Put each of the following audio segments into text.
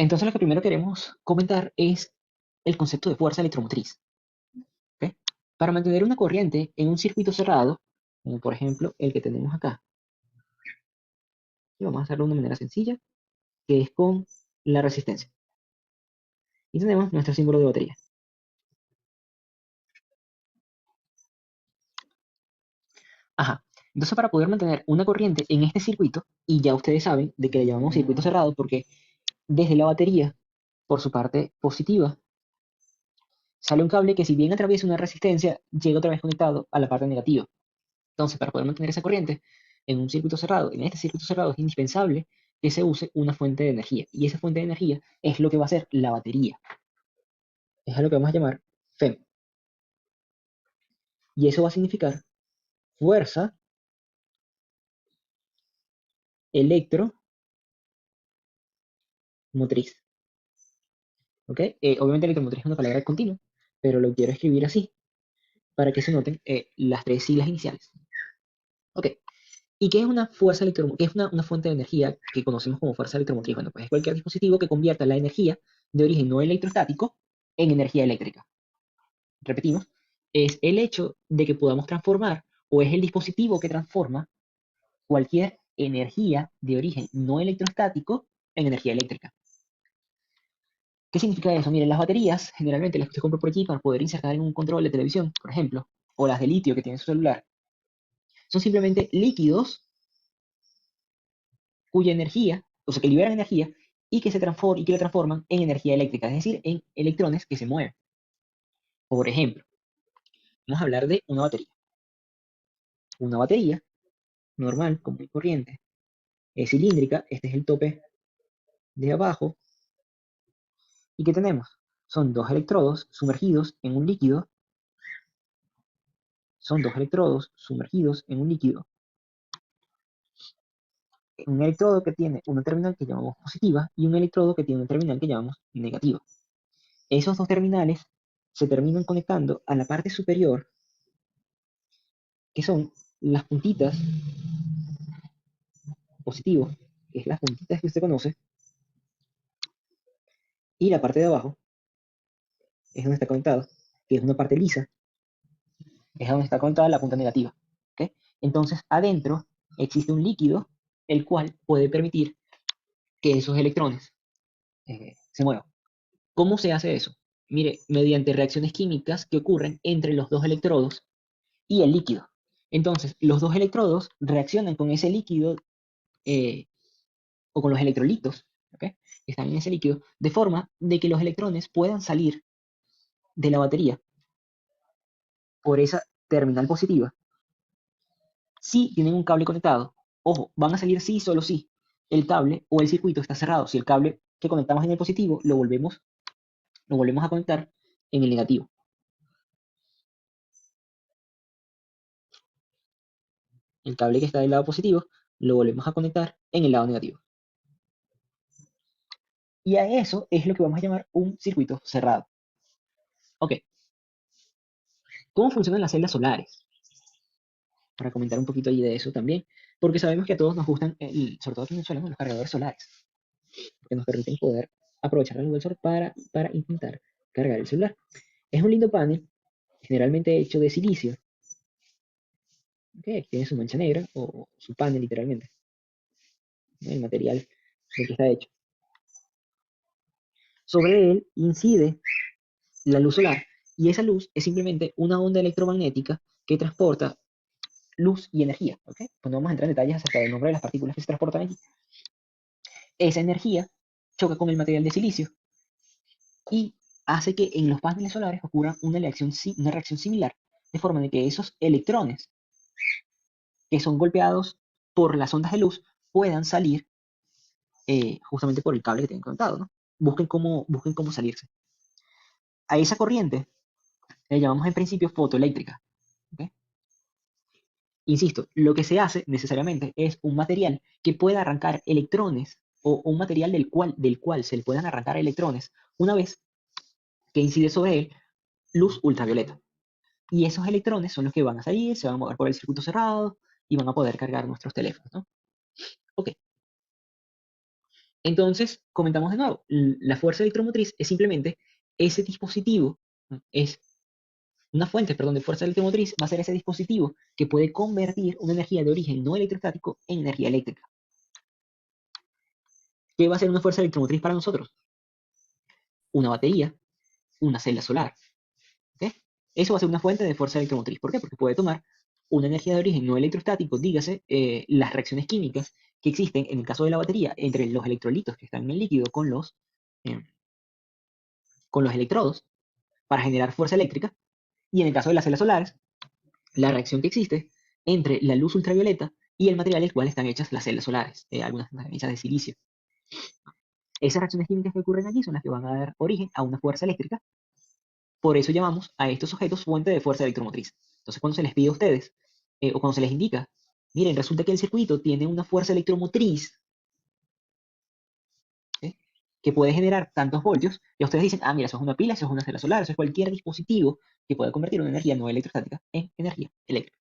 Entonces lo que primero queremos comentar es el concepto de fuerza electromotriz. ¿Ok? Para mantener una corriente en un circuito cerrado, como por ejemplo el que tenemos acá, y vamos a hacerlo de una manera sencilla, que es con la resistencia. Y tenemos nuestro símbolo de batería. Ajá. Entonces para poder mantener una corriente en este circuito, y ya ustedes saben de que le llamamos circuito cerrado porque desde la batería, por su parte positiva, sale un cable que si bien atraviesa una resistencia, llega otra vez conectado a la parte negativa. Entonces, para poder mantener esa corriente en un circuito cerrado, en este circuito cerrado es indispensable que se use una fuente de energía. Y esa fuente de energía es lo que va a ser la batería. Es a lo que vamos a llamar FEM. Y eso va a significar fuerza electromotriz. ¿Ok? Obviamente electromotriz es una palabra continua, pero lo quiero escribir así para que se noten las tres siglas iniciales. ¿Ok? ¿Y qué es una fuerza electromotriz? ¿Qué es una fuente de energía que conocemos como fuerza electromotriz? Bueno, pues es cualquier dispositivo que convierta la energía de origen no electrostático en energía eléctrica. Repetimos, es el hecho de que podamos transformar, o es el dispositivo que transforma cualquier energía de origen no electrostático en energía eléctrica. ¿Qué significa eso? Miren, las baterías, generalmente las que usted compra por aquí para poder insertar en un control de televisión, por ejemplo, o las de litio que tiene su celular, son simplemente líquidos cuya energía, o sea, que liberan energía y que y que la transforman en energía eléctrica, es decir, en electrones que se mueven. Por ejemplo, vamos a hablar de una batería. Una batería normal, común y corriente, es cilíndrica, este es el tope de abajo, ¿y qué tenemos? Son dos electrodos sumergidos en un líquido, son dos electrodos sumergidos en un líquido, un electrodo que tiene una terminal que llamamos positiva y un electrodo que tiene una terminal que llamamos negativa. Esos dos terminales se terminan conectando a la parte superior, que son las puntitas positivos, que es las puntitas que usted conoce, y la parte de abajo es donde está conectado, que es una parte lisa, es donde está conectada la punta negativa. ¿Ok? Entonces, adentro existe un líquido el cual puede permitir que esos electrones se muevan. ¿Cómo se hace eso? Mire, mediante reacciones químicas que ocurren entre los dos electrodos y el líquido. Entonces, los dos electrodos reaccionan con ese líquido eh, o con los electrolitos, ¿ok? Que están en ese líquido, de forma de que los electrones puedan salir de la batería por esa terminal positiva si tienen un cable conectado. Ojo, van a salir sí, solo si el cable o el circuito está cerrado. Si el cable que conectamos en el positivo lo volvemos a conectar en el negativo. El cable que está del lado positivo lo volvemos a conectar en el lado negativo. Y a eso es lo que vamos a llamar un circuito cerrado. Ok, ¿cómo funcionan las celdas solares? Para comentar un poquito ahí de eso también, porque sabemos que a todos nos gustan, sobre todo aquí en Venezuela, ¿no? Los cargadores solares, porque nos permiten poder aprovechar la luz del sol para intentar cargar el celular. Es un lindo panel, generalmente hecho de silicio, que tiene su mancha negra o su panel literalmente, ¿no? El material del que está hecho. Sobre él incide la luz solar y esa luz es simplemente una onda electromagnética que transporta luz y energía. ¿Ok? Pues no vamos a entrar en detalles acerca del nombre de las partículas que se transportan aquí. Esa energía choca con el material de silicio y hace que en los paneles solares ocurra una reacción similar, de forma de que esos electrones que son golpeados por las ondas de luz puedan salir justamente por el cable que tienen conectado, ¿no? Busquen cómo salirse. A esa corriente le llamamos en principio fotoeléctrica. ¿Ok? Insisto, lo que se hace necesariamente es un material que pueda arrancar electrones o un material del cual se le puedan arrancar electrones una vez que incide sobre él luz ultravioleta. Y esos electrones son los que van a salir, se van a mover por el circuito cerrado y van a poder cargar nuestros teléfonos, ¿no? Ok, Entonces, comentamos de nuevo, la fuerza electromotriz es simplemente ese dispositivo, ¿no? Es una fuente, perdón, de fuerza electromotriz, va a ser ese dispositivo que puede convertir una energía de origen no electrostático en energía eléctrica. ¿Qué va a ser una fuerza electromotriz para nosotros? Una batería, una celda solar. ¿Ok? Eso va a ser una fuente de fuerza electromotriz. ¿Por qué? Porque puede tomar una energía de origen no electrostático, dígase, las reacciones químicas que existen en el caso de la batería entre los electrolitos que están en el líquido eh, con los electrodos para generar fuerza eléctrica. Y en el caso de las celdas solares, la reacción que existe entre la luz ultravioleta y el material del cual están hechas las celdas solares. Algunas están hechas de silicio. Esas reacciones químicas que ocurren allí son las que van a dar origen a una fuerza eléctrica. Por eso llamamos a estos objetos fuente de fuerza electromotriz. Entonces, cuando se les pide a ustedes, o cuando se les indica, miren, resulta que el circuito tiene una fuerza electromotriz, ¿sí?, que puede generar tantos voltios, y ustedes dicen, ah, mira, eso es una pila, eso es una celda solar, eso es cualquier dispositivo que pueda convertir una energía no electrostática en energía eléctrica.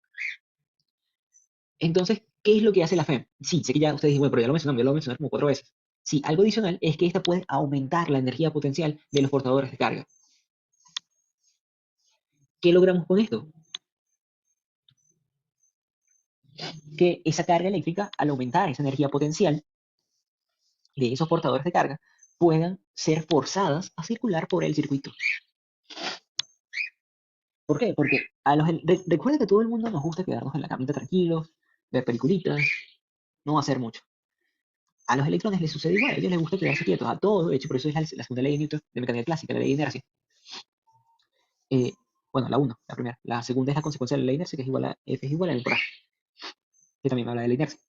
Entonces, ¿qué es lo que hace la FEM? Sí, sé que ya ustedes dicen, bueno, pero ya lo mencionamos, ya lo voy a mencionar como 4 veces. Sí, algo adicional es que esta puede aumentar la energía potencial de los portadores de carga. ¿Qué logramos con esto? Que esa carga eléctrica, al aumentar esa energía potencial de esos portadores de carga, puedan ser forzadas a circular por el circuito. ¿Por qué? Porque recuerda que a todo el mundo nos gusta quedarnos en la camita tranquilos, ver peliculitas, no hacer mucho. A los electrones les sucede igual, a ellos les gusta quedarse quietos, a todo, de hecho, por eso es la segunda ley de Newton de mecánica clásica, la ley de inercia. Eh, bueno, la 1, la primera. La segunda es la consecuencia de la ley de inercia, que es igual a F es igual a M por A, que también me habla de la inercia.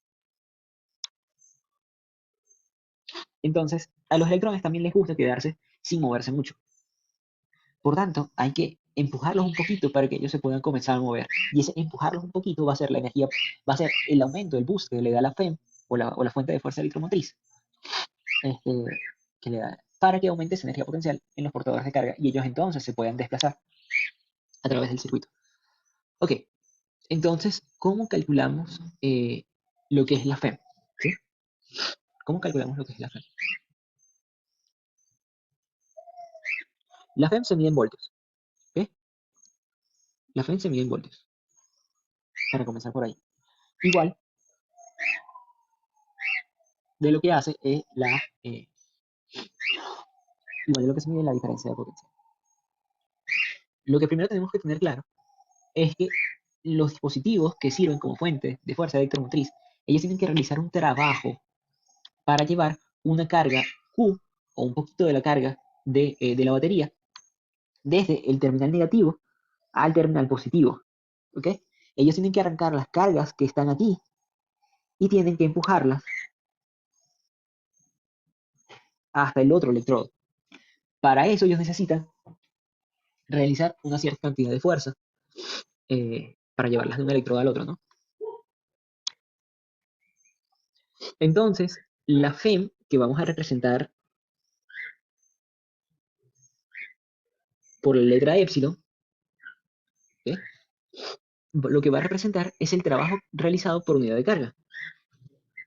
Entonces, a los electrones también les gusta quedarse sin moverse mucho. Por tanto, hay que empujarlos un poquito para que ellos se puedan comenzar a mover. Y ese empujarlos un poquito va a ser la energía, va a ser el aumento, el boost que le da la FEM o la fuente de fuerza electromotriz, este, que le da, para que aumente esa energía potencial en los portadores de carga y ellos entonces se puedan desplazar a través del circuito. Ok, entonces, ¿cómo calculamos lo que es la FEM? ¿Sí? ¿Cómo calculamos lo que es la FEM? La FEM se mide en voltios. ¿Ok? La FEM se mide en voltios. Para comenzar por ahí. Igual, de lo que hace es igual de lo que se mide la diferencia de potencia. Lo que primero tenemos que tener claro es que los dispositivos que sirven como fuente de fuerza electromotriz, ellos tienen que realizar un trabajo para llevar una carga Q o un poquito de la carga de la batería desde el terminal negativo al terminal positivo. ¿Ok? Ellos tienen que arrancar las cargas que están aquí y tienen que empujarlas hasta el otro electrodo. Para eso ellos necesitan realizar una cierta cantidad de fuerza para llevarlas de un electrodo al otro, ¿no? Entonces, la FEM que vamos a representar por la letra epsilon, ¿okay?, lo que va a representar es el trabajo realizado por unidad de carga.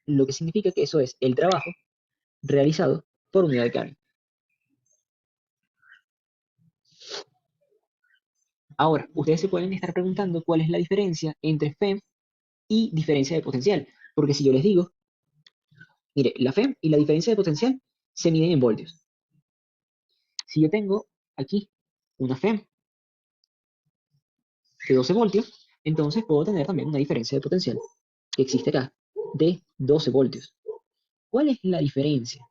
Lo que significa que eso es el trabajo realizado por unidad de carga. Ahora, ustedes se pueden estar preguntando cuál es la diferencia entre FEM y diferencia de potencial. Porque si yo les digo, mire, la FEM y la diferencia de potencial se miden en voltios. Si yo tengo aquí una FEM de 12 voltios, entonces puedo tener también una diferencia de potencial que existe acá de 12 voltios. ¿Cuál es la diferencia?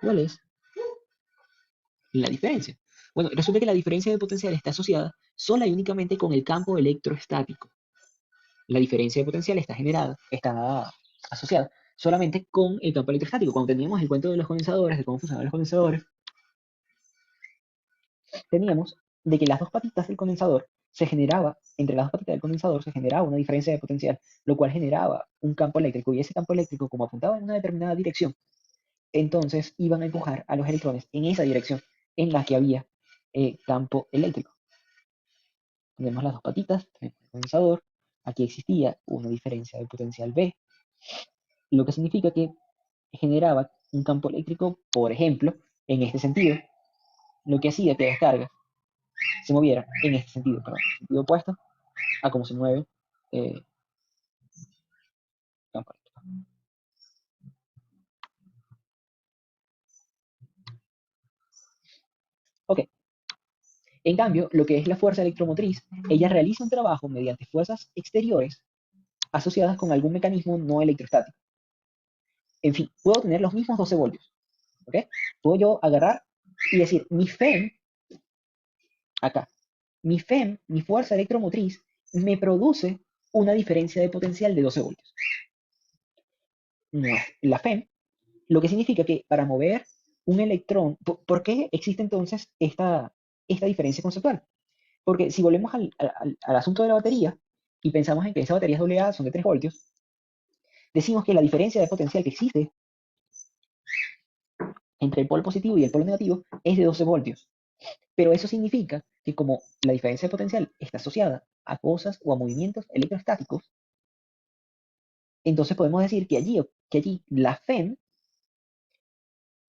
¿Cuál es la diferencia? Bueno, resulta que la diferencia de potencial está asociada sola y únicamente con el campo electrostático. La diferencia de potencial está asociada solamente con el campo electrostático. Cuando teníamos el cuento de los condensadores, de cómo funcionaban los condensadores, teníamos de que las dos patitas del condensador se generaba, entre las dos patitas del condensador se generaba una diferencia de potencial, lo cual generaba un campo eléctrico, y ese campo eléctrico, como apuntaba en una determinada dirección, entonces iban a empujar a los electrones en esa dirección en la que había campo eléctrico. Tenemos las dos patitas, tenemos el condensador, aquí existía una diferencia de potencial B, lo que significa que generaba un campo eléctrico, por ejemplo, en este sentido, lo que hacía que la descarga se moviera en este sentido, perdón, en el sentido opuesto a cómo se mueve el campo eléctrico. Ok, en cambio, lo que es la fuerza electromotriz, ella realiza un trabajo mediante fuerzas exteriores asociadas con algún mecanismo no electrostático. En fin, puedo tener los mismos 12 voltios, ¿ok? Puedo yo agarrar y decir, mi FEM, acá, mi fuerza electromotriz, me produce una diferencia de potencial de 12 voltios. No es la FEM, lo que significa que para mover un electrón, ¿por qué existe entonces esta diferencia conceptual? Porque si volvemos al asunto de la batería y pensamos en que esa batería es AA, son de 3 voltios, decimos que la diferencia de potencial que existe entre el polo positivo y el polo negativo es de 12 voltios. Pero eso significa que como la diferencia de potencial está asociada a cosas o a movimientos electrostáticos, entonces podemos decir que allí la FEM,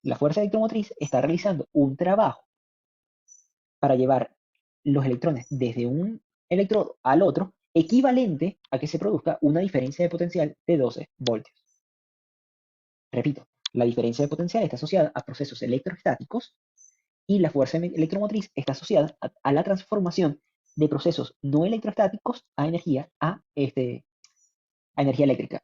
la fuerza electromotriz, está realizando un trabajo para llevar los electrones desde un electrodo al otro, equivalente a que se produzca una diferencia de potencial de 12 voltios. Repito, la diferencia de potencial está asociada a procesos electrostáticos y la fuerza electromotriz está asociada a la transformación de procesos no electrostáticos a energía eléctrica.